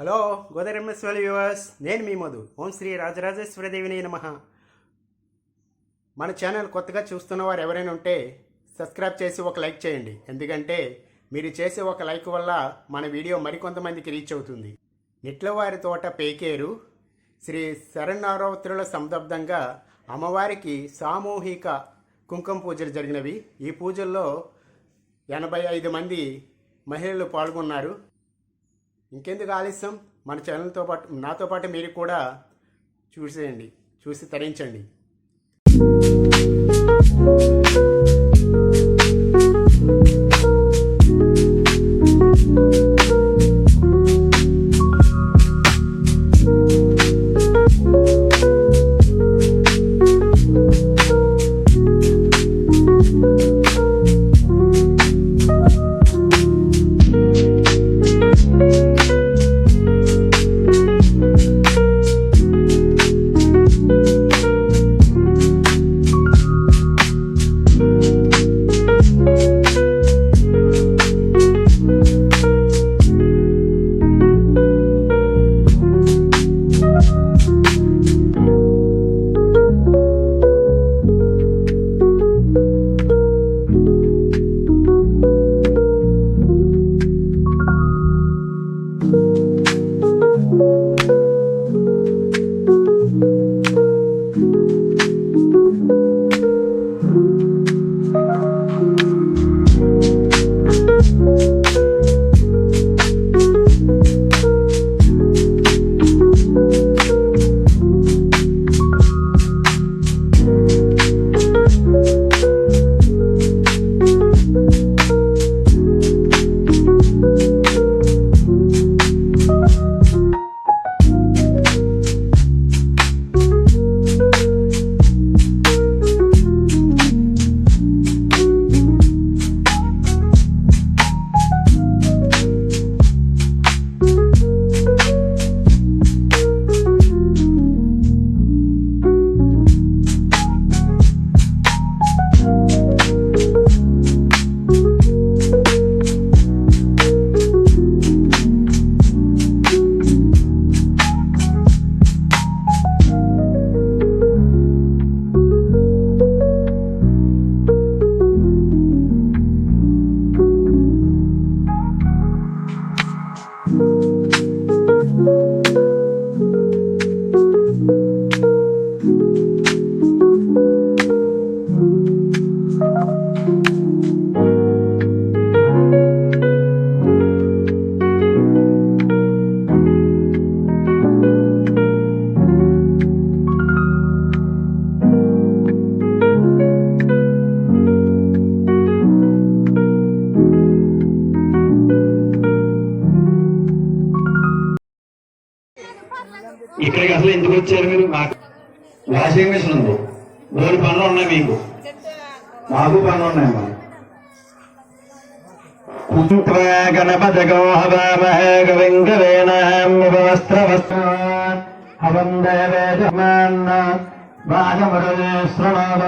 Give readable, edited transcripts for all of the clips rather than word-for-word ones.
Hello Godavari viewers, నేను మీ మధు. ఓం శ్రీ రాజరాజేశ్వరదేవిని నమః. మన ఛానల్ కొత్తగా చూస్తున్న వారు ఎవరైనా ఉంటే సబ్స్క్రైబ్ చేసి ఒక లైక్ చేయండి. ఎందుకంటే మీరు చేసే ఒక లైక్ వల్ల మన వీడియో మరికొంతమందికి రీచ్ అవుతుంది. నిట్లవారి తోట పేకేరు శ్రీ శరన్నవరాత్రుల సందర్భంగా అమ్మవారికి సామూహిక కుంకుమ పూజలు జరిగినవి. ఈ పూజల్లో 85 మంది మహిళలు పాల్గొన్నారు. ఇంకెందుకు ఆలస్యం, మన ఛానల్తో పాటు నాతో పాటు మీరు కూడా చూసేయండి, చూసి తరించండి. ఇక్కడికి అసలు ఎందుకు వచ్చారు మీరు? వాషింగ్ మిషన్ ఉంది, 2 పనులు ఉన్నాయి మీకు, మాకు పనులు ఉన్నాయమ్మా. గణపతిగోహవామహే గవింగవేనాస్త్రవస్త్రాన్ హవం దేవేదమాన్న బాధమురళీశ్రణాద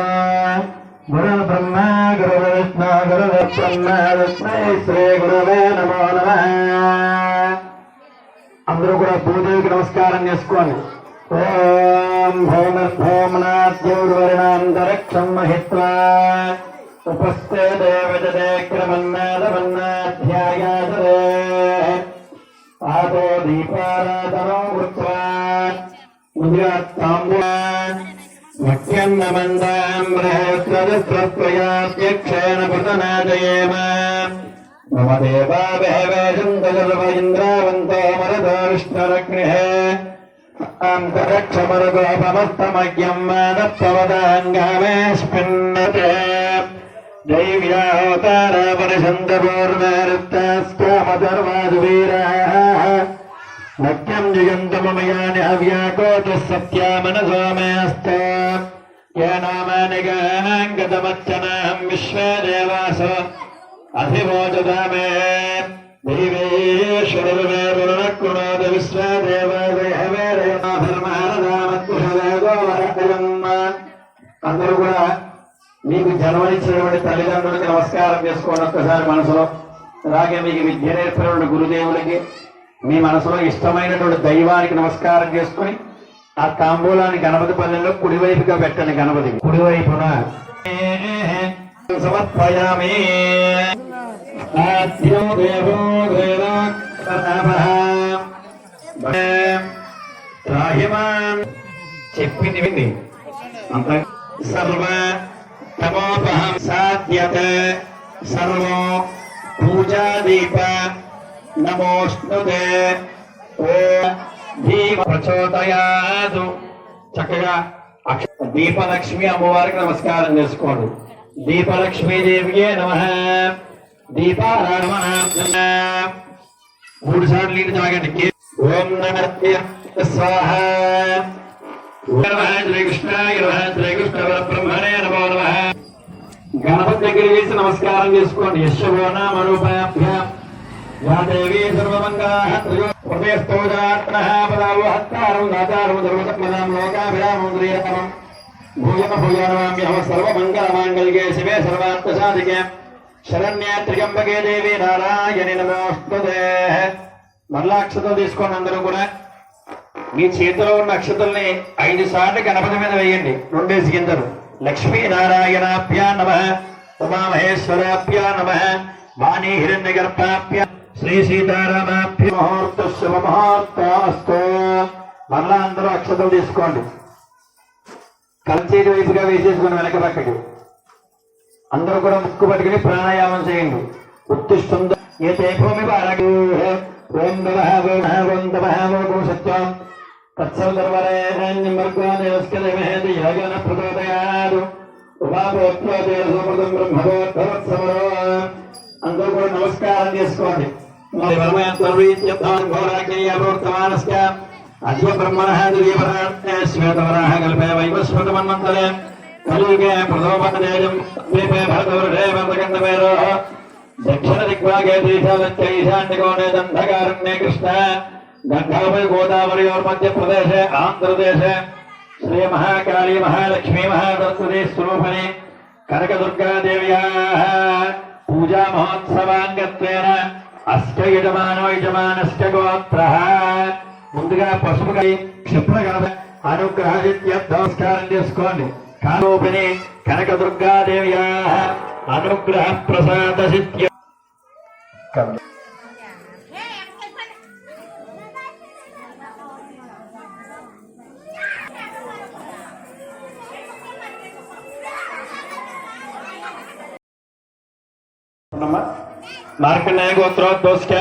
గురు బ్రహ్మ గురు విష్ణు గురు బ్రహ్మ తస్మై శ్రీ గురవే నమో నమః. అందరూ కూడా భూదేవికి నమస్కారం చేసుకోండి. ఓం భౌమనాద్యౌర్వరిణాంతరిక్షం మహిత్వా ఉపస్థే దేవజతే క్రమన్నాదమన్నాధ్యాయాదరే ఆదో దీపారాధనో కృత్వా ఉద్యాత్తాంబూలాన్ భక్త్యన్నమందామ్రహస్రదస్రత్వయాప్యక్షేణ ప్రతనాదయేమ. మమ దేవావేవేశంతర్వ ఇంద్రావంతో మరదో విష్ణురగ్నిః అంతరక్షమరుగోపమస్తమజ్ఞం మానపవదాంగామేస్మిన్నతే దైవ్యావతారపరిషంతపూర్వేరుత్తాస్కామధర్వాదువీరాः నక్యం జిగంతమమయాని అవ్యాకోతుः సత్యామనసో మేऽస్తు ఏనామాని గానాంగతమచ్చనాహం విశ్వే దేవాసో అధివోచదామే దేవేశ్వరుమే పునఃకృణోద విశ్వదేవదేహవేదయమాధర్మహరదామద్భుషవేగోవరకలమ్మ. అందరూ కూడా మీకు జన్మనిచ్చినటువంటి తల్లిదండ్రులకి నమస్కారం చేసుకోండి ఒక్కసారి మనసులో. అలాగే మీకు విద్య నేర్పినటువంటి గురుదేవులకి, మీ మనసులో ఇష్టమైనటువంటి దైవానికి నమస్కారం చేసుకుని ఆ తాంబూలాన్ని గణపతి పల్లెల్లో కుడివైపుగా పెట్టండి. గణపతి కుడివైపున సమర్పయామి. ఆద్యం దేవో దేవః రాహిమాన్ చెప్పింది వింది అంత సర్వ తమోపహం సాధ్యత సర్వో పూజా దీప నమోస్తుతే ఓ దీప ప్రచోదయాదు. చక్కగా దీపలక్ష్మి అమ్మవారికి నమస్కారం చేసుకోండి. దీపలక్ష్మీదేవియే నమః. దీపారాధన 3 సార్లు నీళ్ళు తాగండి. ఓం నమస్తే స్వాహ. శ్రీకృష్ణాయ నమః. శ్రీకృష్ణ పరబ్రహ్మణే నమో నమః. గణపతి దగ్గర వేసి నమస్కారం చేసుకోండి. యశో నామరూపాభ్యాం యా దేవీ సర్వమంగళాః హృదయస్థోజాత్మనః పదావో హత్తారం దాతారం సర్వసత్మనాం లోకాభిరామం శ్రీరకమం భూయమ భూయానమామ్యహం సర్వమంగళమాంగళ్యే శివే సర్వార్థసాధికే శరణ్యే త్ర్యంబకే దేవి నారాయణి నమోస్తుతే. మరలా అక్షతలు తీసుకోండి. అందరూ కూడా మీ చేతిలో ఉన్న అక్షతల్ని 5 సార్లు గణపతి మీద వేయండి. 2 గింజలు. లక్ష్మీనారాయణాభ్యా నమః. ఉమామహేశ్వరాభ్యా నమః. వాణీ హిరణ్యగర్భాభ్య శ్రీ సీతారామాభ్య ముహూర్త శుభ ముహూర్తస్తు. మరలా అందరూ అక్షతలు తీసుకోండి. కల్చేటి వైపుగా వేసేసుకుని వెనక పక్కకి అందరూ కూడా ముక్కు పట్టుకుని ప్రాణాయామం చేయండి. ఉత్తిష్ఠుంద ఏతే భూమి పారగూ ఓం నమః ఓం నమః ఓం సత్యం తత్సర్వరేణ్యం వర్గాదేవస్కదేమహేతి యాగన ప్రచోదయాదు ఉపాపోత్రోదేవసమృతం బ్రహ్మవోత్తమత్సమరో. అందరూ కూడా నమస్కారం చేసుకోండి. అద్య బ్రహ్మణః దివ్యపరార్తే శ్వేతవరాహ కల్పే వైవస్వతమన్వంతరే కలియుగే ప్రథమపదేజం దీపే భగవరుడే వర్ధకండమేరో దక్షిణ దిగ్భాగే దేశాలత్య ఈశాన్యకోణే దంధకారణ్యే కృష్ణ గంగావై గోదావరియోర్మధ్య ప్రదేశే ఆంధ్రదేశే శ్రీ మహాకాళీ మహాలక్ష్మీ మహాసరస్వతీ స్వరూపిణి కనకదుర్గాదేవ్యాః పూజా మహోత్సవాంగత్వేన అష్ట యజమానో యజమానశ్చ గోత్రః. ముందుగా పసుపు క్షిప్ర గణపతి అనుగ్రహం చేసుకోండి. కారూపిణి కనకదుర్గాదేవ్యాః అనుగ్రహ ప్రసాద సిద్ధ్య. మార్కండేయ గోత్రోద్భవస్క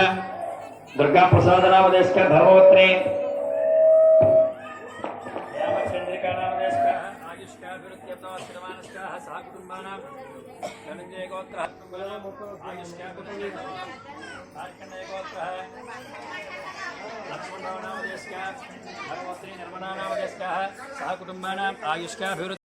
దుర్గా ప్రసాద నామదేశక ధర్మవత్ని కుటుంబానాం ఆయుష్కాభివృద్ధి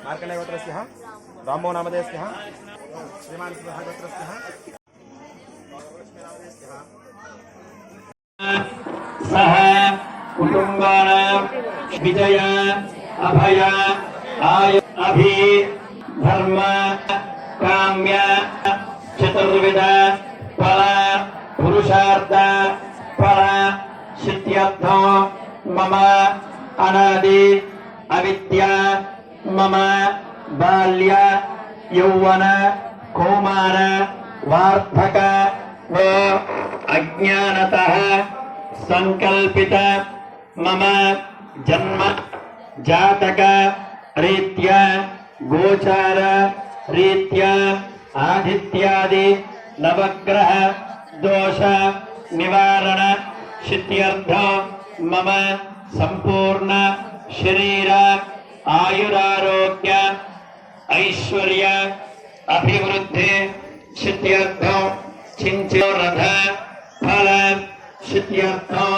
మార్కండేయ గోత్రస్య రాంబో నామధేయస్య శ్రీమాన్ గోత్రస్య సహ కుటుంబానాం విజయ అభయ ఆయ అభి ధర్మ కామ్య చతుర్విధ ఫల పురుషార్థ ఫల సిద్ధ్యర్థం మమ అనాది అవిద్య మమ బాల్య యౌవన కౌమార వార్ధక అజ్ఞానతః సంకల్పిత మమ జన్మ జాతక రీత్యా గోచార రీత్యా ఆదిత్యాది నవగ్రహ దోష నివారణ సిద్ధ్యర్థం మమ సంపూర్ణ శరీర ఆయురారోగ్య ఐశ్వర్య అభివృద్ధి సిద్ధ్యర్థం చించోరథ ఫల సిద్ధ్యర్థం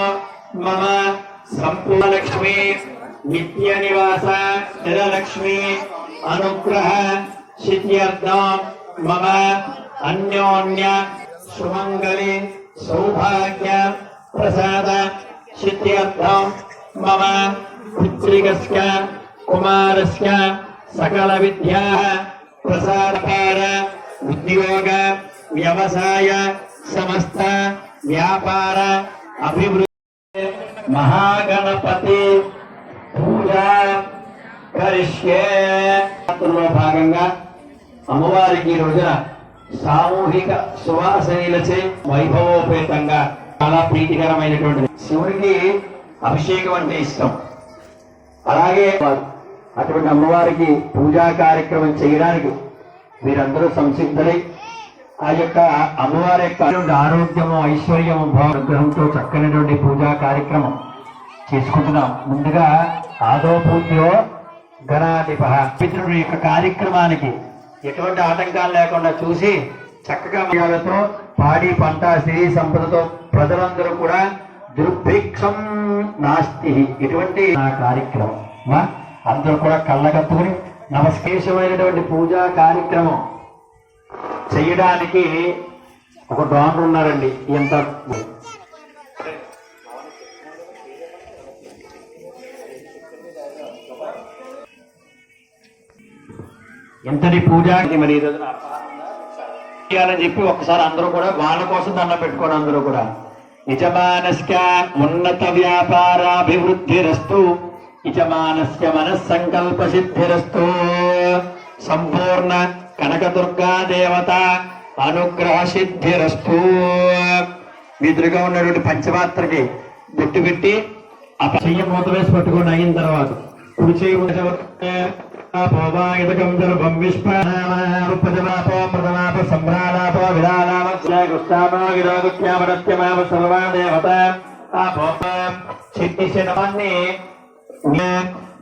మమ సంపూర్ణ లక్ష్మి నిత్య నివాస స్థిరలక్ష్మి అనుగ్రహ సిద్ధ్యర్థం మమ అన్యోన్య సుమంగళి సౌభాగ్య ప్రసాద సిద్ధ్యర్థం మమ పుత్రికస్య కుమారస్య సకల విద్యా ప్రసార ఉద్యోగ వ్యవసాయ సమస్త వ్యాపార అభివృద్ధి మహాగణపతి పూజ కరిష్యే. భాగంగా అమ్మవారికి ఈ రోజున సామూహిక సువాసనలచే వైభవోపేతంగా చాలా ప్రీతికరమైనటువంటి శివుడికి అభిషేకం అంటే ఇష్టం. అలాగే అటువంటి అమ్మవారికి పూజా కార్యక్రమం చేయడానికి మీరందరూ సంసిద్ధులై ఆ యొక్క అమ్మవారి యొక్క ఆరోగ్యము ఐశ్వర్యము భావగ్రహంతో చక్కనటువంటి పూజా కార్యక్రమం చేసుకుంటున్నాం. ముందుగా ఆదో పూజ్యో గణాధిప పితృడి యొక్క కార్యక్రమానికి ఎటువంటి ఆటంకాలు లేకుండా చూసి చక్కగా మర్యాదతో పాడి పంట స్త్రీ సంపదతో ప్రజలందరూ కూడా దుర్భిక్షం నాస్తి ఇటువంటి కార్యక్రమం అందరూ కూడా కళ్ళగత్తుకుని నమస్కేశమైనటువంటి పూజా కార్యక్రమం చేయడానికి ఒక డోనర్ ఉన్నారండి. ఎంత ఎంతటి పూజ మరి ఈ రోజున అని చెప్పి ఒక్కసారి అందరూ కూడా వాళ్ళ కోసం దండం పెట్టుకోండి. అందరూ కూడా యజమానస్య ఉన్నత వ్యాపారాభివృద్ధిరస్తు యజమానస్య మనస్సంకల్ప సిద్ధిరస్తు సంపూర్ణ కనకదుర్గా దేవత అనుగ్రహ సిద్ధిరస్తు. ఎదురుగా ఉన్నటువంటి పంచమాత్రకి బొట్టు పెట్టి ఆ చెయ్యి మూత వేసి పట్టుకొని అయిన తర్వాత కుడి చెయ్యి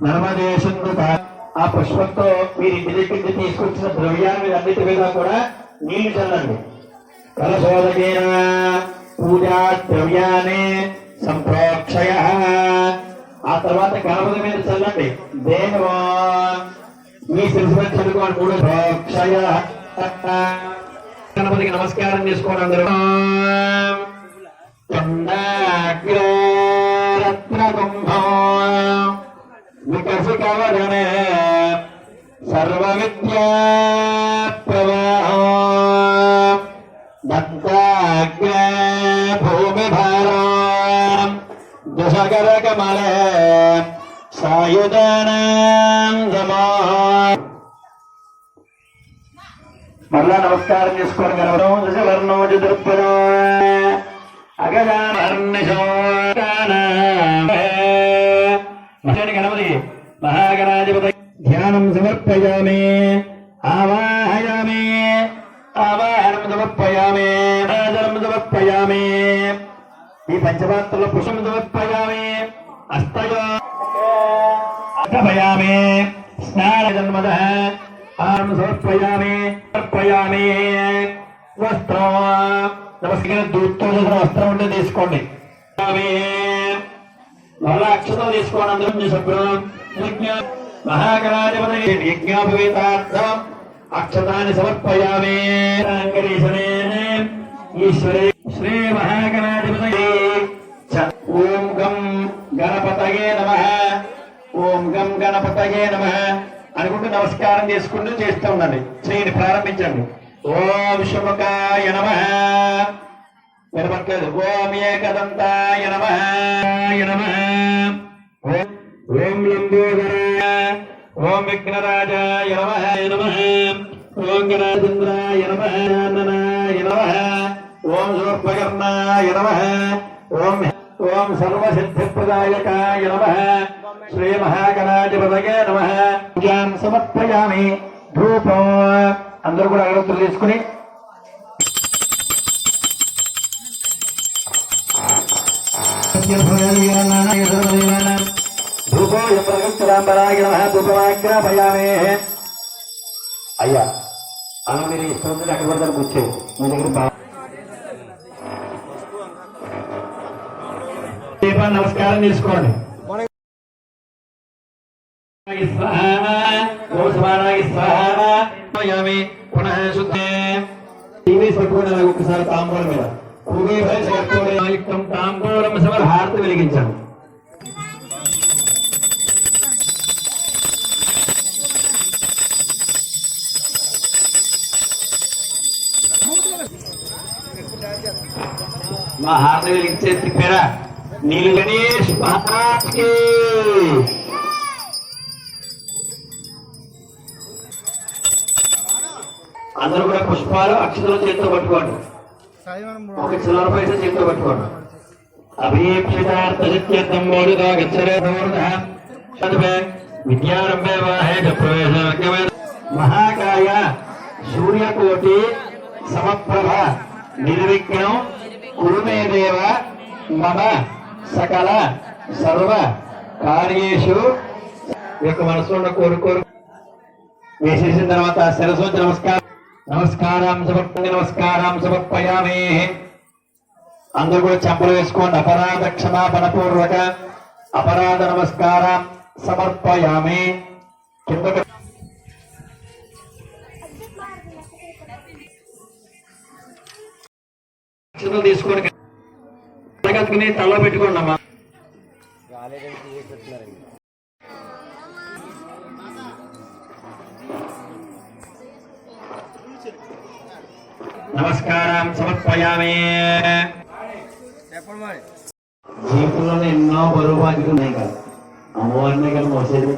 నర్మదేశంలో ఆ పుష్పంతో మీరు ఇంటి దగ్గర తీసుకొచ్చిన ద్రవ్యాన్ని అన్నిటి మీద కూడా నీళ్లు చల్లండి. కలశోదకేన పూజా ద్రవ్యాన్ని సంప్రోక్షయ. ఆ తర్వాత గణపతి మీద చల్లండి. దేవో మీ శిరస్సు చదువుకోండి. మూడు ప్రోక్షయ. గణపతికి నమస్కారం చేసుకోండి అందరూ. వికసికవదనే సర్వ విద్యా ప్రవాహో దత్తాగ్ర భూమి భారం దశకర కమల సాయుధానందమా. మరలా నమస్కారం చేసుకోండి. గర్వం దశవర్ణో చతుర్పదో గణపతి మహాగణాధిపతి ధ్యానం సమర్పయామి ఆవాహయామి ఆవాహనం సమర్పయామి రాజనం సమర్పయామి. ఈ పంచపాత్రలో పుష్పం సమర్పయామి అష్టయామి స్నాన జన్మద ఆరం సమర్పయామి సమర్పయామి. వస్త్రం నమస్కారం దూత్తో వస్త్రం ఉంటే తీసుకోండి. మరలా అక్షతం తీసుకోండి. అందరం శుభ్రం మహాగణాధిపతి యజ్ఞాపవేతార్థం అక్షతాన్ని సమర్పయామి. ఈశ్వరే శ్రీ మహాగణాధిపతి ఓం గం గణపతయే నమః ఓం గం గణపతయే నమః అనుకుంటూ నమస్కారం చేసుకుంటూ చేస్తూ ఉండండి. చేయండి, ప్రారంభించండి. ఓం శుభకాయ నమః వినపట్లేదు. ఓం ఏకదంతాయ నమః ఓం లంబోదరాయ ఓం విఘ్నరాజాయ నమః ఓం గణాచంద్రాయ నమః ఓం శూర్పకర్ణాయ నమః ఓం సర్వసిద్ధిప్రదాయకాయ నమః శ్రీ మహాగణాధిపతయే నమః. పూజాం సమర్పయామి. ధూపం అందరూ కూడా అగరత్తులు తీసుకుని అయ్యా అలా మీరు ఇష్టం అక్కడ పడతారు కూర్చోవు. మీ దగ్గర నమస్కారం తీసుకోండి. పునః శుద్ధే టీవీ పెట్టుకోండి. పెట్టుకోండి అలాగే ఒకసారి తాంబూలం మీద యుక్తం తాంబూలం సభ హారతి వెలిగించాను. మా హారతి వెలిగించే తిప్పారా నీళ్ళు గణేష్ మహారాజ్కి. అందరూ కూడా పుష్పాలు అక్షతలు చేతితో పట్టుకోండి. ఒక చిల్లర పైసా చేతితో పట్టుకోండి. అభిప్సితార్థం విద్యారంభే వాహే మహాకాయ సూర్యకోటి సమప్రభ నిర్విఘ్నం కురుమే దేవ మమ సకల సర్వ కార్యేషు. యొక్క మనసులో ఉన్న కోరుకోరు వేసేసిన తర్వాత శిరస్సు నమస్కారం సమర్పయామి. అందరూ కూడా చెంపలు వేసుకోండి. అపరాధ క్షమాపణ పూర్వక అపరాధ నమస్కారం సమర్పయామి. కింద తీసుకొని కట్టుకుని తల పెట్టుకోండి అమ్మా. నమస్కారం సమర్పయామి. జీవితంలో ఎన్నో బరువు బాధ్యతలు ఉన్నాయి కదా, అమ్మవారిని కదా మోసేది.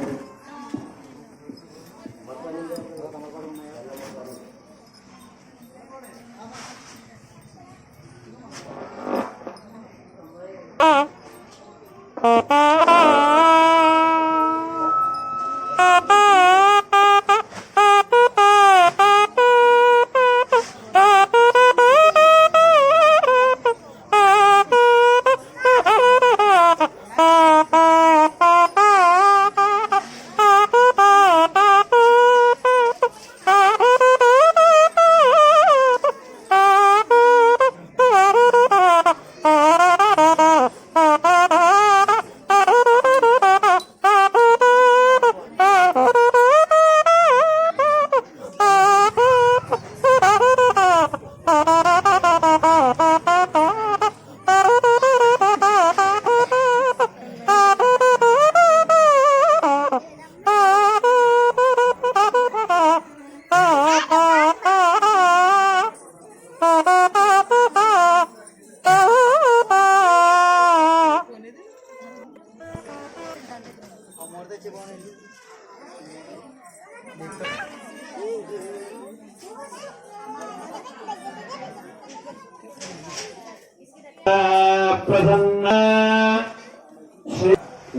ప్రసన్న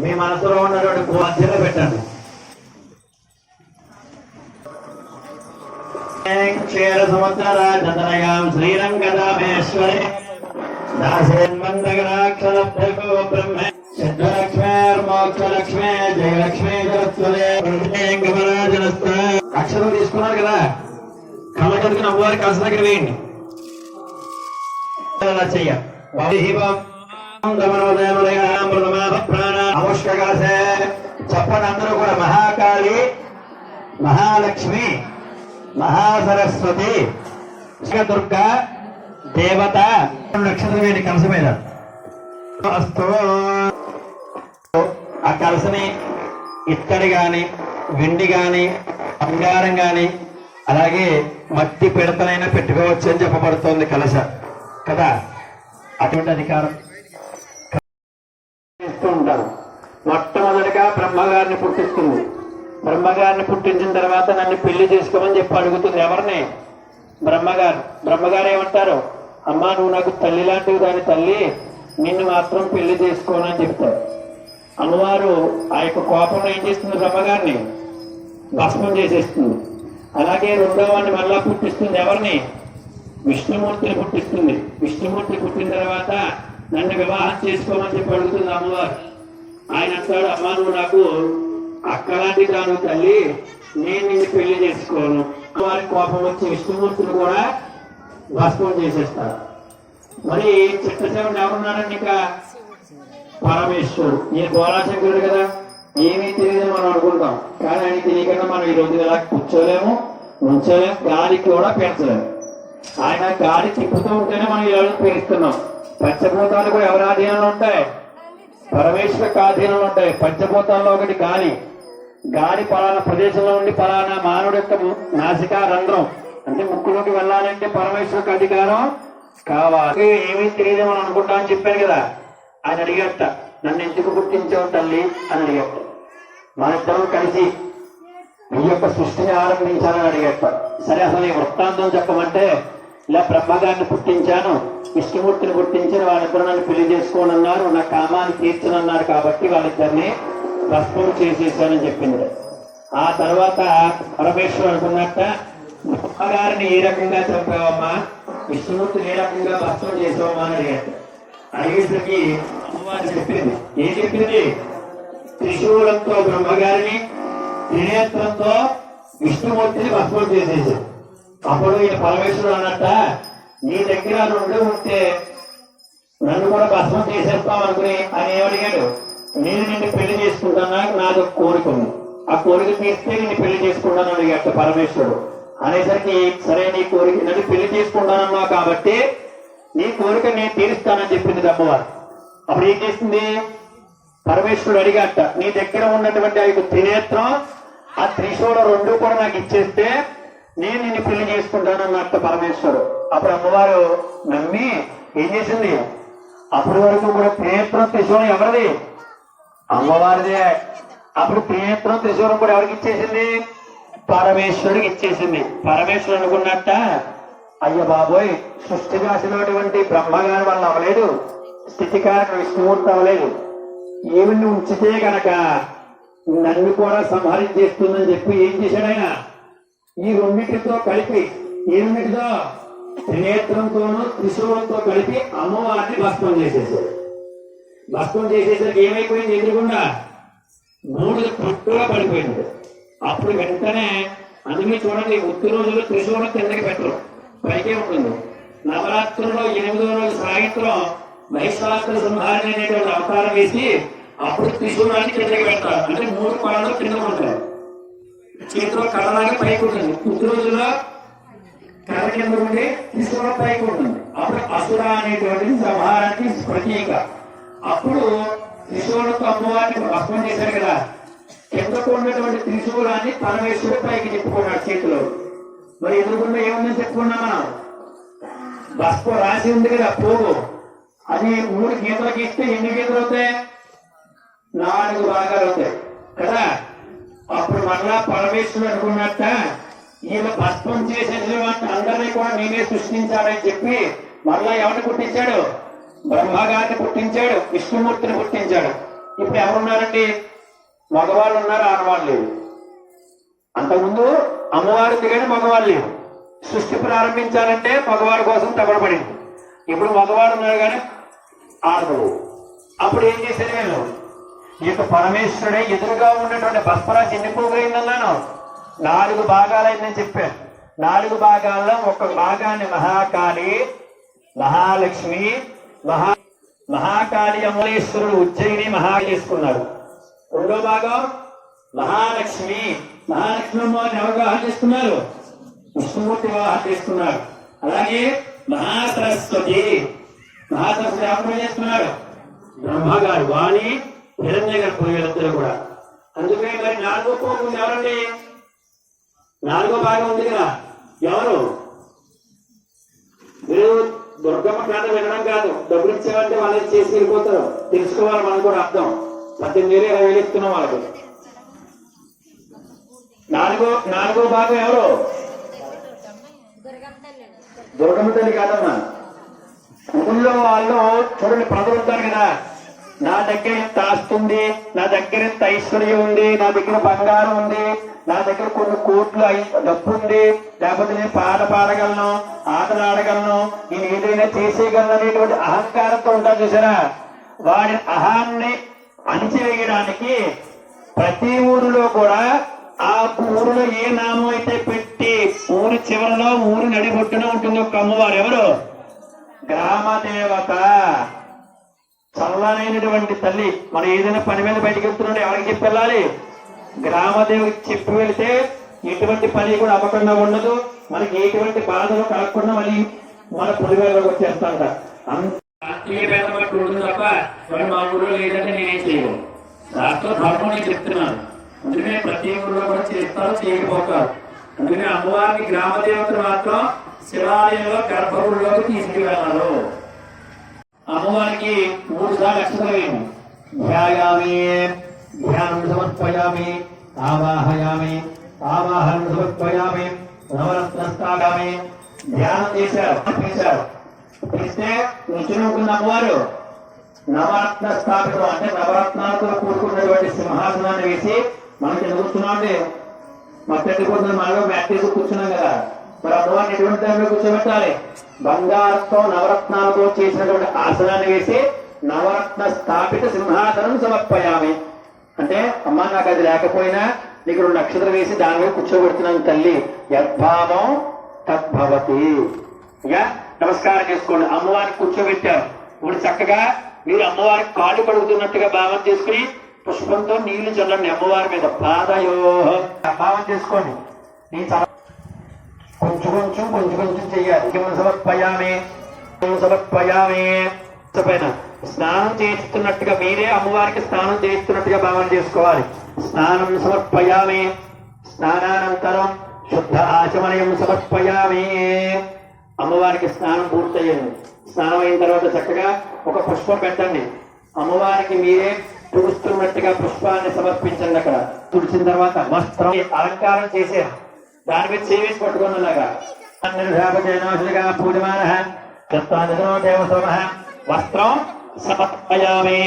మీ మనసులో ఉన్నటువంటి మధ్యలో పెట్టండి. క్షీర సముద్రరాజనయాం శ్రీరంగదామేశ్వరి దాసేన్మందగరాక్షరభ్యగో బ్రహ్మ సిద్ధలక్ష్మేర్మోక్షలక్ష్మే జయలక్ష్మీ జగత్వరేంగమరాజనస్త. అక్షరం తీసుకున్నారు కదా, కళ్ళ కదుకుని అమ్మవారికి కలస దగ్గర వేయండి. అలా చెయ్య చెప్పండి అందరూ కూడా. మహాకాళి, మహాలక్ష్మి, మహాసరస్వతి, దుర్గ దేవత నక్షత్రం వేడి కలస మీద. ఆ కలసని ఇత్తడి గాని వెండి గాని బంగారం గాని అలాగే మట్టి పిడతనైనా పెట్టుకోవచ్చు అని చెప్పబడుతోంది కలశ కదా. అటువంటి అధికారం ఇస్తూ ఉంటారు. మొట్టమొదటిగా బ్రహ్మగారిని పుట్టిస్తుంది. బ్రహ్మగారిని పుట్టించిన తర్వాత నన్ను పెళ్లి చేసుకోమని చెప్పి అడుగుతుంది. ఎవరిని? బ్రహ్మగారు. బ్రహ్మగారు ఏమంటారు? అమ్మా నువ్వు నాకు తల్లి లాంటివి దాని తల్లి, నిన్ను మాత్రం పెళ్లి చేసుకోనని చెప్తారు. అమ్మవారు ఆ యొక్క కోపంలో ఏం చేస్తుంది? బ్రహ్మగారిని భస్మం చేసేస్తుంది. అలాగే రెండో వాడిని మళ్ళా పుట్టిస్తుంది. ఎవరిని? విష్ణుమూర్తిని పుట్టిస్తుంది. విష్ణుమూర్తి పుట్టిన తర్వాత నన్ను వివాహం చేసుకోమని చెప్పి అడుగుతుంది అమ్మవారు. ఆయన అంటాడు, అమ్మా నువ్వు నాకు అక్కలాంటి దాని తల్లి, నేను నిన్ను పెళ్లి చేసుకోను. వారి కోపం వచ్చి విష్ణుమూర్తిని కూడా భస్మం చేసేస్తారు. మరి చిట్టశివుడు ఎవరున్నాడండి? ఇంకా పరమేశ్వరుడు. ఈయన బోలాశంకరుడు కదా, ఏమీ తెలియదని మనం అనుకుంటాం. కానీ ఆయన తెలియకుండా మనం ఈ రోజు ఇలా కూర్చోలేము, ఉంచలేము, గాలికి కూడా పెంచలేము. ఆయన గాలి తిప్పుతూ ఉంటేనే మనం ఇలా పీలుస్తున్నాం. పంచభూతాలు కూడా ఎవరి ఆధీనంలో ఉంటాయి? పరమేశ్వర ఆధీనంలో ఉంటాయి. పంచభూతాల్లో ఒకటి గాలి. గాలి పలానా ప్రదేశంలో ఉండి పలానా మానవుడి యొక్క నాసికా రంధ్రం అంటే ముక్కులోకి వెళ్ళాలంటే పరమేశ్వరకు అధికారం కావాలి. ఏమీ తెలియదేమో అనుకుంటా అని చెప్పాను కదా. ఆయన అడిగట, నన్ను ఎందుకు పుట్టించావు తల్లి అని అడిగట. మన ఇద్దరం కలిసి ఈ యొక్క సృష్టిని ఆరంభించాలని అడిగట. సరే, అసలు ఈ వృత్తాంతం చెప్పమంటే, ఇలా బ్రహ్మగారిని పుట్టించాను, విష్ణుమూర్తిని పుట్టించాను, వాళ్ళిద్దరు నన్ను పెళ్లి చేసుకోని అన్నారు, నా కామాన్ని తీర్చనన్నారు కాబట్టి వాళ్ళిద్దరిని భస్మం చేసేసానని చెప్పింది. ఆ తర్వాత పరమేశ్వరుడు అనుకున్నట్ట, బ్రహ్మగారిని ఏ రకంగా చంపావమ్మా, విష్ణుమూర్తిని ఏ రకంగా భస్మం చేసావమ్మా అని అడిగాడు. అడిగేసరికి అమ్మవారు చెప్పింది. ఏం చెప్పింది? త్రిశూలంతో బ్రహ్మగారిని, త్రినేత్రంతో విష్ణుమూర్తిని భస్మం చేసేసాడు. అప్పుడు ఈయన పరమేశ్వరుడు అన్నట్ట, నీ దగ్గర రెండు ఉంటే నన్ను కూడా భస్మం చేసేస్తాం అనుకుని ఆయన ఏమడిగాడు, నేను నిన్ను పెళ్లి చేసుకుంటానా, నాది ఒక కోరిక ఉంది, ఆ కోరిక తీస్తే నిన్ను పెళ్లి చేసుకుంటాను అడిగాడు పరమేశ్వరుడు. అనేసరికి సరే, నీ కోరిక నన్ను పెళ్లి చేసుకుంటానన్నావు కాబట్టి నీ కోరిక నేను తీరుస్తానని చెప్పింది అమ్మవారు. అప్పుడు ఏం చేసింది? పరమేశ్వరుడు అడిగాట, నీ దగ్గర ఉన్నటువంటి ఆ యొక్క త్రినేత్రం, ఆ త్రిశూలం రెండు కూడా నాకు ఇచ్చేస్తే నేను నిన్ను పెళ్లి చేసుకుంటానన్నట్ట పరమేశ్వరుడు. అప్పుడు అమ్మవారు నమ్మి ఏం చేసింది? అప్పటి వరకు కూడా త్రినేత్రం త్రిశూలం ఎవరిది? అమ్మవారిదే. అప్పుడు త్రినేత్రం త్రిశూలం కూడా ఎవరికి ఇచ్చేసింది? పరమేశ్వరుడికి ఇచ్చేసింది. పరమేశ్వరుడు అనుకున్నట్ట, అయ్య బాబోయ్, సృష్టి రాసినటువంటి బ్రహ్మగారి వల్ల అవ్వలేదు, స్థితికారక విష్ణుమూర్తి అవ్వలేదు, ఏమిని ఉంచితే గనక నన్ను కూడా సంహరించేస్తుందని చెప్పి ఏం చేశాడు ఆయన? ఈ రెండింటితో కలిపి, ఏ రెండింటితో? త్రినేత్రంతోనూ త్రిశూలంతో కలిపి అమ్మవారిని భస్మం చేసేసాడు. భస్మం చేసేసరికి ఏమైపోయింది? ఎదురుకుండా మూడు పట్టుగా పడిపోయింది. అప్పుడు వెంటనే, అందుకే చూడండి, ఉత్తి రోజులు త్రిశూలం కిందకి పెట్టరు, పైకే ఉంటుంది. నవరాత్రుల్లో 8వ రోజు సాయంత్రం మహిషాసుర సంహారణ అనేటువంటి అవతారం వేసి అప్పుడు త్రిశూలాన్ని కిందకి పెడతారు. అంటే 3 కొలలు కిందకు ఉంటాయి, చేతిలో కర్రలాగా పైకి ఉంటుంది. ఉత్తి రోజుల్లో కర్ర కింద ఉండి త్రిశూలం పైకి ఉంటుంది. అప్పుడు అసుర అనేటువంటి సంహారానికి ప్రతీక. అప్పుడు త్రిశూలంతో అమ్మవారిని భస్మం చేశారు కదా, కిందకు ఉన్నటువంటి త్రిశూలాన్ని పరమేశ్వరుడు పైకి చెప్పుకున్నాడు చేతిలో. మరి ఎదురుకుండా ఏముందని చెప్పుకున్నాం మనం? భస్మం రాసి ఉంది కదా, పోగు. అది 3 గీతలు గీస్తే ఎన్ని గీతలు అవుతాయి? 4 భాగాలు అవుతాయి కదా. అప్పుడు మళ్ళా పరమేశ్వరుడు అనుకున్నట్ట, ఈయన భస్మం చేసేసిన వాటిని అందరినీ కూడా నేనే సృష్టించాలని చెప్పి మళ్ళా ఎవరిని పుట్టించాడు? బ్రహ్మగారిని పుట్టించాడు, విష్ణుమూర్తిని పుట్టించాడు. ఇప్పుడు ఎవరున్నారండి? మగవాళ్ళు ఉన్నారు, ఆడవాళ్ళు లేరు. అంతకుముందు అమ్మవారు ఉంది కానీ మగవాళ్ళు లేరు. సృష్టి ప్రారంభించాలంటే మగవారి కోసం తగడబడింది. ఇప్పుడు మగవాడు ఉన్నారు కానీ ఆడదు. అప్పుడు ఏం చేశారు నేను? ఈ యొక్క పరమేశ్వరుడే ఎదురుగా ఉన్నటువంటి భస్మరాశి ఎన్ని పోగైందన్నాను? 4 భాగాలైందని చెప్పాను. 4 భాగాల్లో ఒక భాగాన్ని మహాకాళి, మహాలక్ష్మి, మహాకాళి అమలేశ్వరుడు ఉజ్జయిని మహా చేసుకున్నాడు. రెండో భాగం మహాలక్ష్మి. మహాలక్ష్మి అమ్మవారిని ఎవరు వివాహం చేసుకున్నారు? విష్ణుమూర్తి వివాహం చేసుకున్నారు. అలాగే మహాసరస్వతి, మహాసరస్వతి ఎవరు చేసుకున్నారు? బ్రహ్మగారు. వాణి, హిరణ్య గారు వీళ్ళిద్దరు కూడా. అందుకే మరి 4వ పోగు ఉంది ఎవరండి? 4వ భాగం ఉంది కదా, ఎవరు? మీరు దుర్గమ్మ కథ వినడం కాదు, డబ్బులు ఇచ్చేవాళ్ళంటే వాళ్ళని చేసి వెళ్ళిపోతారు. తెలుసుకోవాలి మనం కూడా అర్థం. 18,000 20,000 ఇస్తున్నాం వాళ్ళకి. 4వ భాగం ఎవరు? దుర్గమ్మ తల్లి కాదమ్మా. ఊళ్ళో వాళ్ళు చూడండి, ప్రజలు ఉంటారు కదా, నా దగ్గర ఇంత ఆస్తి ఉంది, నా దగ్గర ఇంత ఐశ్వర్యం ఉంది, నా దగ్గర బంగారం ఉంది, నా దగ్గర కొన్ని కోట్లు డబ్బు ఉంది, లేకపోతే నేను పాట పాడగలను, ఆటలు ఆడగలను, నేను ఏదైనా చేసేయగలను అనేటువంటి అహంకారంతో ఉంటారు చూసారా. వాడి అహాన్ని అణిచివేయడానికి ప్రతి ఊరిలో కూడా ఆ ఊరిలో ఏ నామం అయితే పెట్టి ఊరి చివరిలో ఊరి నడిబొట్టున ఉంటుంది ఒక అమ్మవారు. ఎవరు? గ్రామదేవత, చల్లనైనటువంటి తల్లి. మనం ఏదైనా పని మీద బయటకు వెళ్తున్నాడు, ఎవరికి చెప్పి వెళ్ళాలి? గ్రామదేవికి చెప్పి వెళితే ఎటువంటి పని కూడా అవ్వకుండా ఉండదు, మనకి ఎటువంటి బాధలు కలగకుండా మళ్ళీ మన పులివేలోకి వచ్చేస్తాంట. అంత రాష్ట్రీయ భేదం బట్టి ఉంటుంది తప్ప మరి మా ఊళ్ళో లేదంటే నేనేం చేయను. రాష్ట్ర ధర్మం నేను చెప్తున్నాను. అందుకనే ప్రతి ఊళ్ళో కూడా చేస్తారు, చేయకపోతారు. అందుకనే అమ్మవారిని గ్రామ దేవతలు మాత్రం శివాలయంలో గర్భగుడిలోకి తీసుకువెళ్ళారు. అమ్మవారికి 3 సార్లు అక్షతలు వేయండి. ధ్యాయామి, ధ్యానం సమర్పయామి, ఆవాహయామి, ఆవాహనం సమర్పయామి, నవరత్నస్థాపయామి. ధ్యానం చేశారు. చేస్తే నిశ్చయించుకున్న అమ్మవారు నవరత్న స్థాపితం అంటే నవరత్నాలతో కూడుకున్నటువంటి సింహాసనాన్ని వేసి మనకి కూర్చున్నాం అంటే మట్టెట్టుకుంటున్న మనలో మ్యాట్రీస్ కూర్చున్నాం కదా, మరి అమ్మవారిని ఎటువంటి దానిలో కూర్చోబెట్టాలి? బంగారంతో నవరత్నాలతో చేసినటువంటి ఆసనాన్ని వేసి నవరత్న స్థాపిత సింహాసనం సమర్పయామి అంటే, అమ్మ నాకు అది లేకపోయినా నీకు 2 నక్షత్రం వేసి దాని మీద కూర్చోబెడుతున్నాను తల్లి, యద్భావం తద్భవతి. ఇక నమస్కారం చేసుకోండి. అమ్మవారికి కూర్చోబెట్టారు. ఇప్పుడు చక్కగా మీరు అమ్మవారికి కాళ్ళు కడుగుతున్నట్టుగా భావం చేసుకుని పుష్పంతో నీళ్లు చల్లండి అమ్మవారి మీద. పాదయో భావం చేసుకోండి. కొంచెం చెయ్యాలి. సమర్పయామి పైన స్నానం చేస్తున్నట్టుగా మీరే అమ్మవారికి స్నానం చేస్తున్నట్టుగా భావన చేసుకోవాలి. స్నానం సమర్పయామి, స్నానానంతరం శుద్ధ ఆచమనయం సమర్పయామి. అమ్మవారికి స్నానం పూర్తయ్యింది. స్నానం అయిన తర్వాత చక్కగా ఒక పుష్పం పెట్టండి. అమ్మవారికి మీరే తుడుస్తున్నట్టుగా పుష్పాన్ని సమర్పించండి. అక్కడ తుడిచిన తర్వాత వస్త్రం అలంకారం చేశారు, దాని మీద చేవేసి పట్టుకున్నలాగా పూజమాన వస్త్రం సమర్పయామి,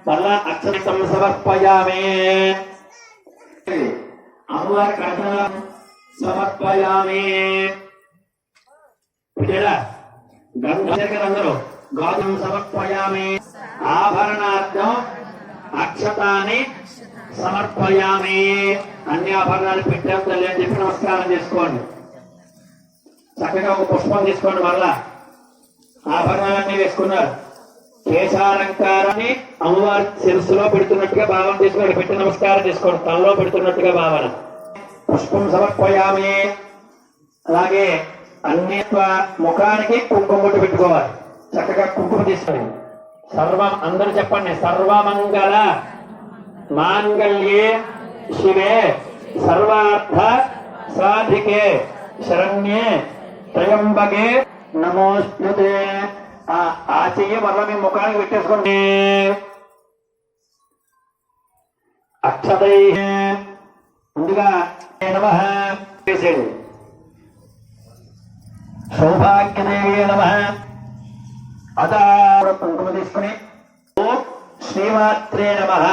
మరలా అక్షతం సమర్పయామి. అమ్మవారి కంఠం సమర్పయామి. అందరూ గాజం సమర్పయామి, ఆభరణార్థం అక్షతాన్ని సమర్పయామి. అన్ని ఆభరణాలు పెట్టాం తల్లి అని చెప్పి నమస్కారం చేసుకోండి. చక్కగా ఒక పుష్పం తీసుకోండి. మరలా ఆభరణాలన్నీ వేసుకున్నారు. కేశాలంకారాన్ని అమ్మవారి శిరస్సులో పెడుతున్నట్టుగా భావన చేసుకోండి. పెట్టి నమస్కారం చేసుకోండి. తనలో పెడుతున్నట్టుగా భావన. పుష్పం సమర్పయామి. అలాగే అన్ని ముఖానికి కుంకుమ బొట్టు పెట్టుకోవాలి. చక్కగా కుంకుమ తీసుకొని సర్వం అందరూ చెప్పండి. సర్వమంగళ మాంగళ్యే శివే సర్వార్థ సాధికే శరణ్యే త్రయంబకే నమోస్తుతే. ఆ చెయ్యి మరలా మీ ముఖానికి పెట్టేసుకోండి. అక్షతై ముందుగా నమః చేసేది. సౌభాగ్యదేవి నమః. అదా కుంకుమ తీసుకుని ఓం శ్రీమాత్రే నమః.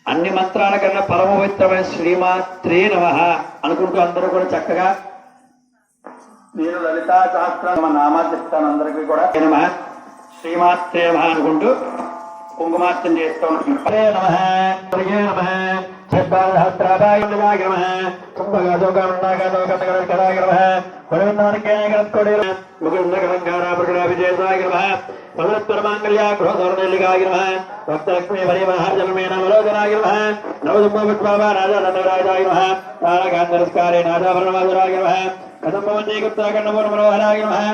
అన్ని మంత్రాల కన్నా పరమ పవిత్రమైన శ్రీమాత్రే నమః అనుకుంటూ అందరూ కూడా చక్కగా నేను లలితా సహస్ర నామా చెప్తాను. అందరికీ కూడా నమః శ్రీమాత్రే నమః అనుకుంటూ కుంకుమార్చన చేస్తాం. నమః నమః సహస్రాభాయ నమః భక్తలక్ష్మీ హరి మహాజన్మే నవలోచనాయ నమః నవదుంబుష్పాభ రాజారాయ నమః తారకాంతరస్కారే నాదాభరణవాదురాయ నమః కదంబవందే గుప్తాకండమోహరాయ నమః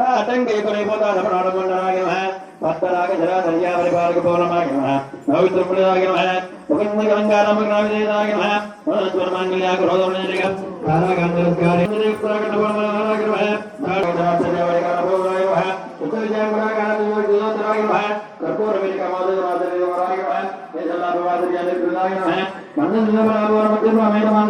ఆటంకే కొనిపోతా సమరాయ నమః భక్తరాగ జరాధర్యా పరిపాలక పౌర్ణమాయ నమః నవవిద్రములాయ నమః ముఖందగలంగారమగ్నావిదేయాయ నమః మనస్వరమాంగళ్యా క్రోధోర్ణేలిక తారకాంతరస్కారే గుప్తాకండమోహరాయ నమః నాగజరాధర్యవరికారభోగాయ నమః ఉత్తరజాగురాగారయోగయోధరాయ నమః కర్పూరవిలికమాదరాయ నమః దేశలాభవాదర్యాయ నమః మందనమరావరమధ్యమాయ నమః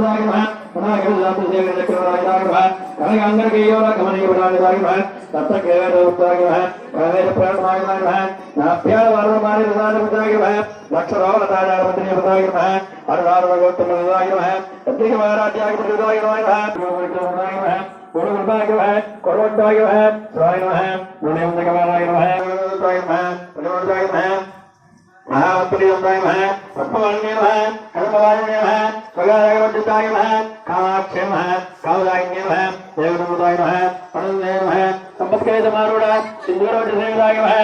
महावत्परिदन्ताय नमः पद्मवाण्ये नमः कदम्बवाण्ये नमः स्वगारगवर्जिताय नमः कामाक्षे नमः कामदायिन्ये नमः देवदूताय नमः अनन्दाय नमः संपत्करेतमारूढ सिन्धूरवज्रसेविताय नमः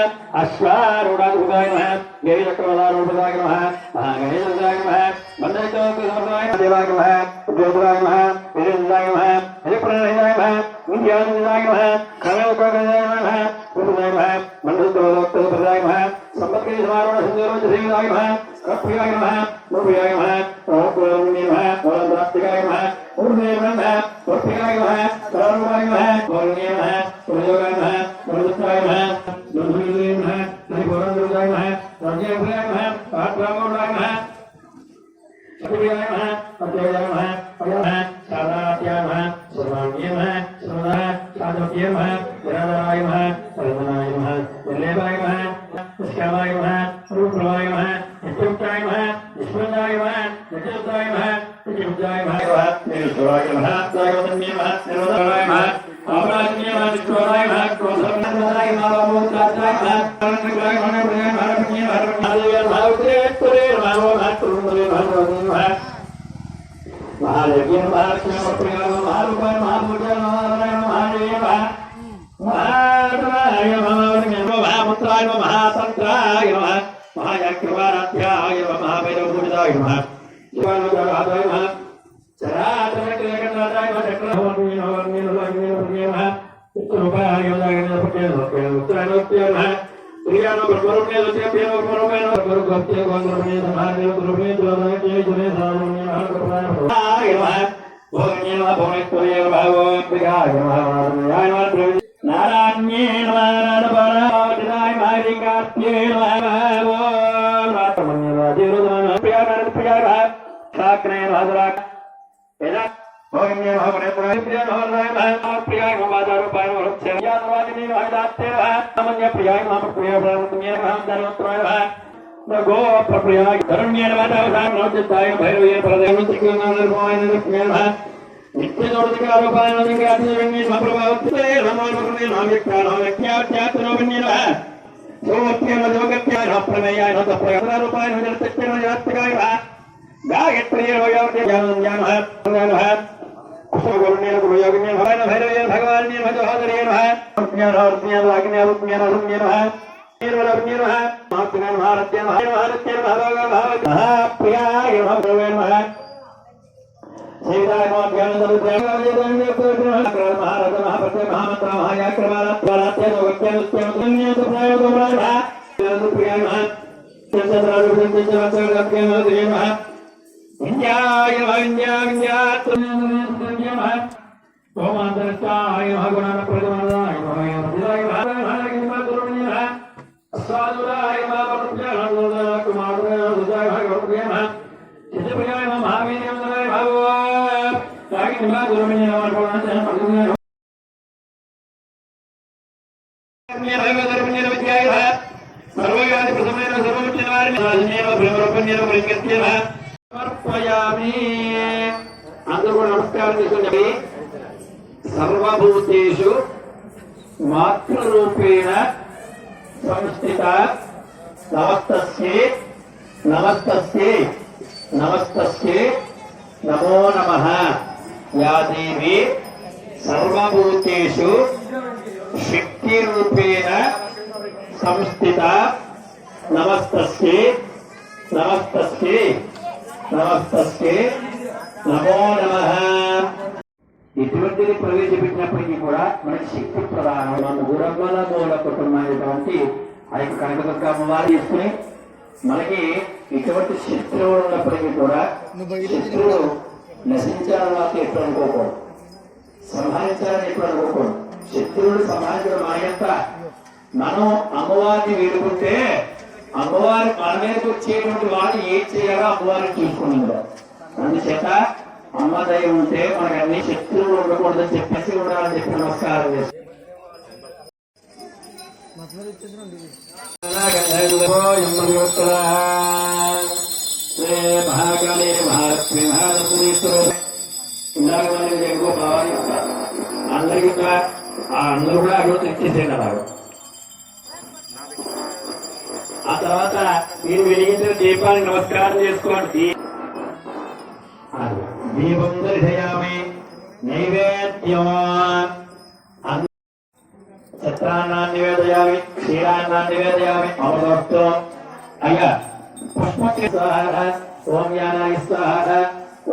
अश्वारूढाधिपताय नमः गैरचक्रवदारूढाय नमः महागणेशाय नमः बन्धयितोक्तिसमर्थाय देवाय नमः उद्योगाय नमः वीरेन्द्राय नमः हरिप्रणयाय नमः विद्यानन्दाय नमः खरयोगाय नमः पुरुषाय नमः मण्डलतोक्तिसमर्थाय नमः संपत्करेतमारूढ सिन्धूरवज्रसेविताय नमः कप्रियाय नमः मुर्वियाय नमः रोहकुलमुने नमः मोलद्रास्तिकाय नमः उर्वे नमः उर्पिकाय नमः करारूढाय नमः मोलने नमः पुरुषोगाय नमः पुरुषाय नमः दुर्धुले नमः हरिपुरन्दुराय नमः राज्यभ्राय नमः पाठरामोडाय नमः सतियाय नमः अत्ययाय नमः अयः सादात्याय नमः सर्वाण्ये नमः सर्वदा साधवत्ये नमः विराजाय नमः सर्वनाय नमः वल्लेभाय नमः निष्कामाय नमः रूपवाय नमः नित्युक्ताय नमः विश्वदाय नमः नित्युक्ताय नमः नित्युक्ताय नमः निरुद्धाय नमः दायवन्ये नमः निर्वदाय नमः आमराज्ञे नमः निष्ठोराय नमः क्रोधनाय नमः मोक्षाय नमः अनन्तकाय नमः प्रियाय नमः पुण्ये नमः महादेवाय नमः उद्रेत्तरे नमः तुरुंदरे नमः महादेव्य नमः लक्ष्मी नमः प्रियाय नमः महारूपाय नमः महाभूताय नमः महादेवाय नमः महादेवाय नमः महामुद्राय नमः महातन्त्राय नमः महायाज्ञवाराध्याय नमः महाभैरवपूजिताय नमः शिवानुग्रहाय नमः चराचरक्रियकर्ताय नमः चक्रवर्ती नमः चित्ररूपाय नमः प्रियानो ब्रह्मरूपे लोचने ब्रह्मरूपे गुरुगोप्ते गोंद्रमे समादेव गुरुमे ज्योतिषे जुने सामने महाकृपाय नमः भोगने नमः भोगेश्वरे भावो विगाय नमः नारायणे नमः नारायणपराय महालिंगात्ये नमः रातमन्ये राजेरुद्रः प्रियाय शाक्ने राजराक एदा भोगने नमः प्रियाय नमः प्रियाय नमः बाजारूपाय नमः यादवादिनी वादात्ते नमः सामान्य प्रियाय नमः प्रियाय नमः धर्मत्राय नमः गो प्रियाय धर्म्ये नमः नमोदिताय भैरवे प्रदेवत्रिकाय नमः नित्यदोदिकारूपाय नमः ज्ञातिवेन्ये प्रभावत्ते नमः नमः व्यक्त्यात्यात्यात्रोवन्ये नमः सोत्ये नमोगत्याय नमः प्रमेयाय नमः प्रयारूपाय नमः जलत्ते नमः यात्रिकाय नमः गायत्री नमः नमः गुरुण्य गुरुयोगिन्य भगवान भैरवे भगवान्य भजोदरे नमः ज्ञानार्ज्ञ वाग्ञ विज्ञ नमः निर्मलज्ञ नमः महात्म्य महारत्य महारत्य नमः प्रियाय नमः भगवे नमः सेविताय नमः ज्ञानदरुद्राय महारथ महाप्रत्य महामन्त्र महायाक्रमारात्य योगत्य नृत्य मुद्रण्य सुप्राय गोब्राय नमः प्रियाय नमः चन्द्रारुद्रं चन्द्रवत्सरं नमः विद्याय नमः विद्यात्मन्ये नमः ओमान्तरस्ताय नमः गुणानप्रदमनाय नमः विद्याय नमः गुरुण्ये नमः अस्वादुराय नमः वरुण्याय कुमाराय नमः गुरुण्ये नमः चित्रप्रियाय नमः महावीर्यमनाय नमः ताकि नमः गुरुण्ये नमः गुरुण्ये नमः विद्याय नमः सर्वव्याधि प्रशमनेन सर्वमुच्चनिवारणेन ब्रह्मरूपण्येन परिकृत्य नमः समर्पयामि అందరూ నమస్కారం చేసుకోండి సర్వభూతేషు మాతృరూపేణ సంస్థిత నమస్తస్యై నమస్తస్యై నమస్తస్యై నమో నమః యా దేవి సర్వభూతేషు శక్తిరూపేణ సంస్థిత నమస్తస్యై నమస్తస్యై నమస్తస్యై నమో నమః. ఎటువంటిది ప్రవేశపెట్టినప్పటికీ కూడా మనకి శక్తి ప్రధానం. మన గురమ్మల మూల కుటుంబమైనటువంటి ఆ యొక్క కనకదుర్గ అమ్మవారు తీసుకుని మనకి ఎటువంటి శత్రువులు ఉన్నప్పటికీ కూడా శత్రువులు నశించాలని మాత్రం ఎప్పుడు అనుకోకూడదు, సంహరించాలని ఎప్పుడు అనుకోకూడదు. శత్రువులు సంహరించడం మన యొక్క మనం అమ్మవారిని వేడుకుంటే అమ్మవారి మన మీదకి వచ్చేటువంటి వాళ్ళు ఏం చేయాలో అమ్మవారిని చూసుకున్నారు. అందుచేత అమ్మ దయ ఉంటే మనకు అన్ని శత్రువులు ఉండకూడదని చెప్పేసి ఉండాలని చెప్పి నమస్కారం చేస్తాం. మహాకాళి మహాలక్ష్మి మహాలక్ష్మీశ్వరు ఇందాక మనకి ఎక్కువ భావాలు ఇస్తారు. అందరికీ అందరూ కూడా అభివృద్ధి ఇచ్చేసేయండి. అలాగే ఆ తర్వాత మీరు వెలిగించిన దీపానికి నమస్కారం చేసుకోండి. దీపం దర్శయామి నైవేద్యం చిత్రాన్నాన్ని నివేదయామి క్షీరాన్నాన్ని నివేదయామి అమృతోక్తో అయ్యా పుష్పకి స్వాహ ఓం యానాయ స్వాహ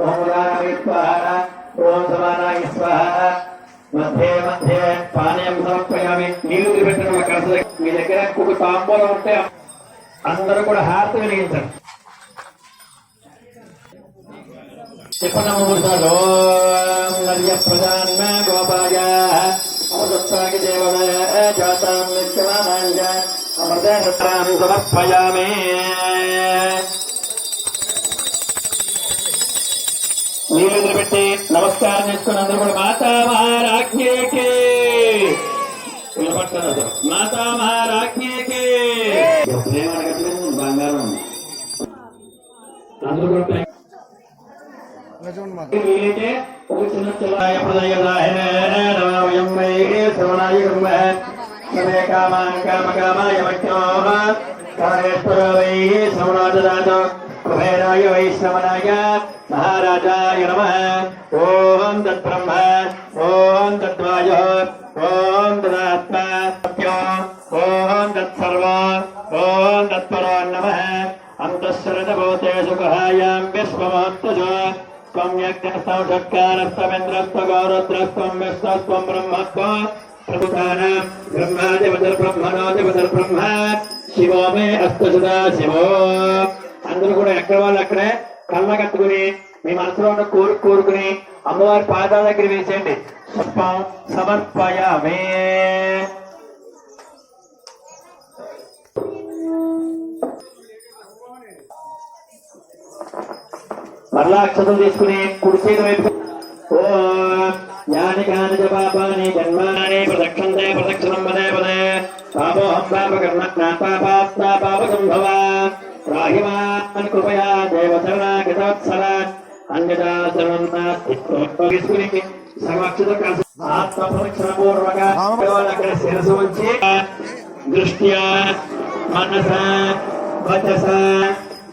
ఓం ఉదానాయ స్వాహ ఓం సమానాయ స్వాహ మధ్య మధ్య పానీయం సమర్పయామి. నీళ్లు పెట్టడం అక్కడ మీ దగ్గర ఒక తాంబూలం ఉంటే అందరూ కూడా హారతి వెలిగించండి. ప్రధాన గోపాయ అమృతాకి దేవయ జాతాం నిత్యమానాయ అమృతాన్ని సమర్పయామి. నీళ్ళు పెట్టి నమస్కారం చేసుకుని అందరూ కూడా మాతా మహారాజ్ఞకి వినపడుతున్నారు. మాతా మహారాజ్ఞకి ప్రేమ అడగట్లేదు, బంగారం అందరూ కూడా వీలైతే ఒక చిన్న చిల్లాయ ప్రదయదాయన నమయం వై శ్రవణాయ బ్రహ్మ సమే కామాన్ కామకామాయ మఖ్యో కాళేశ్వర వై శ్రవణాదాత కుబేరాయ వై శ్రవణాయ మహారాజాయ నమః. ఓం తద్బ్రహ్మ ఓం తద్వాయ ఓం తదాత్మ ఓం తత్సర్వ ఓం తత్పరో నమః. అంతఃశరదభూతేషు గుహాయాం విశ్వమోత్తజ త్వం యజ్ఞస్థం షట్కారస్తమింద్రస్త్వ గౌరద్రస్త్వం విశ్వస్త్వం బ్రహ్మత్వం ప్రభుధానం బ్రహ్మాధిపతిర్బ్రహ్మణోధిపతిర్ బ్రహ్మ శివో మే అస్తు సదా శివో. అందరూ కూడా ఎక్కడ వాళ్ళు అక్కడే కళ్ళ కట్టుకుని మీ మనసులో ఉన్న కోరుకుని అమ్మవారి పాదాల దగ్గర వేసేయండి. పుష్పం సమర్పయామి. మరలా అక్షతలు తీసుకుని కుడి చేతి వైపు యాని కాని చ పాపాని జన్మాని ప్రదక్షంతే ప్రదక్షిణం పదే పదే పాపోహం పాపకర్ణ పాప సంభవ రాహిమాన్ కృపయా దేవచరణాగతవత్సల అన్యదా శరణం నాస్తి. తీసుకుని సమక్షత ఆత్మ ప్రదక్షిణ పూర్వక అక్కడ శిరసు వచ్చి దృష్ట్యా మనస వచస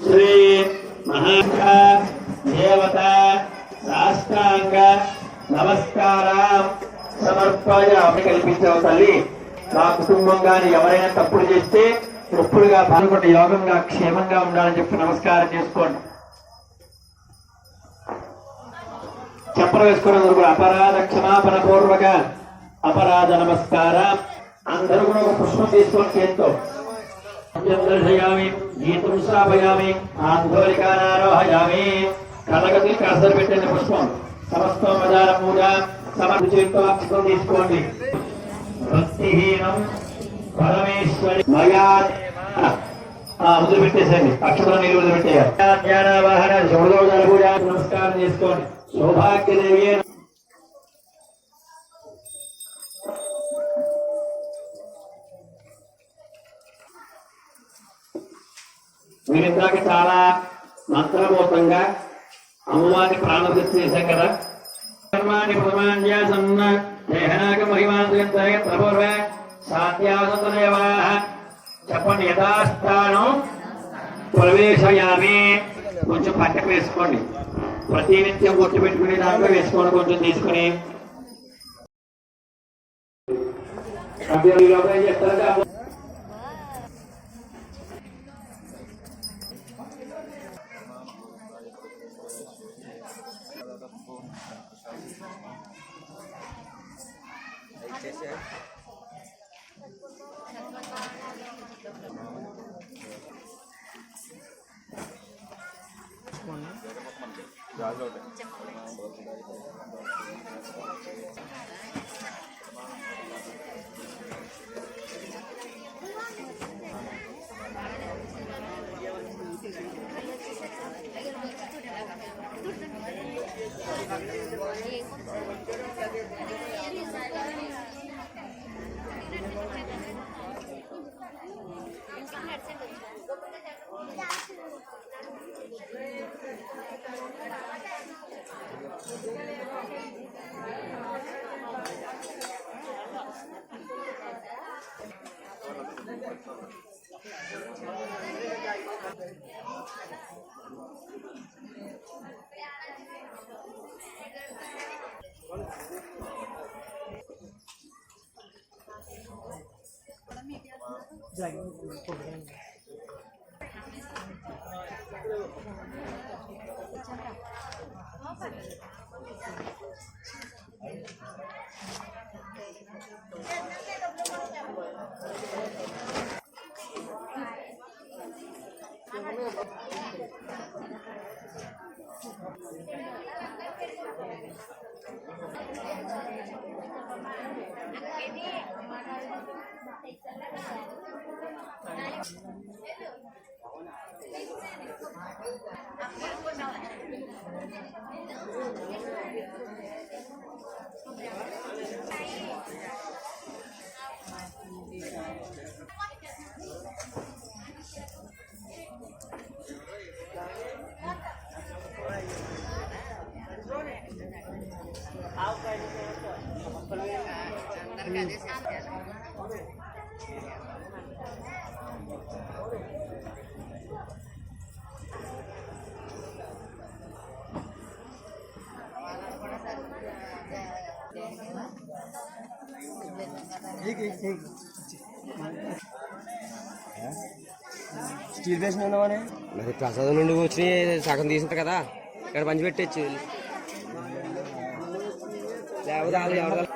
శ్రీ మహా దేవత సాష్టాంగ నమస్కారం సమర్పయామి. కల్పించావు తల్లి. నా కుటుంబం కానీ ఎవరైనా తప్పులు చేస్తే తప్పులుగా పాల్గొంటే యోగంగా క్షేమంగా ఉండాలని చెప్పి నమస్కారం చేసుకోండి. చెప్పలు వేసుకోవడం కూడా అపరాధ క్షమాపణ పూర్వక అపరాధ నమస్కారం. అందరూ కూడా ఒక పుష్పం తీసుకొని చేత్తో దర్శయామి గీతం శ్రాపయామి ఆందోళికానారోహయామి. కళ్ళగతి కాసలు పెట్టండి పుష్పం. సమస్తం మదార పూజ సమర్థ చేతితో అక్షతం తీసుకోండి. భక్తిహీనం పరమేశ్వరి మయా వదిలిపెట్టేసండి. అక్షతం నీళ్ళు వదిలిపెట్టేయాలి. శుభదోజాల పూజ నమస్కారం చేసుకోండి. సౌభాగ్యదేవి మీరు ఇందాక చాలా మంత్రమూతంగా అమ్మవారిని ప్రాణప్రతిష్ఠ చేశాం కదా. కర్మాణి ప్రమాణ్యాసం దేహనాక మహిమాంతపూర్వ సాధ్యాసందేవా చెప్పండి. యథాస్థానం ప్రవేశయామి. కొంచెం పక్కకు వేసుకోండి. ప్రతి నిత్యం గుర్తు పెట్టుకునే దాంట్లో వేసుకోండి. కొంచెం తీసుకుని చేస్తారంటే స్టీల్ బేసిన్ ఉన్నామని మరి ప్రసాదం నుండి వచ్చి సగం తీసుకుంటారు కదా ఇక్కడ పంచి పెట్టచ్చు లేకపోతే వాళ్ళు ఎవరు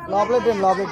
లోపల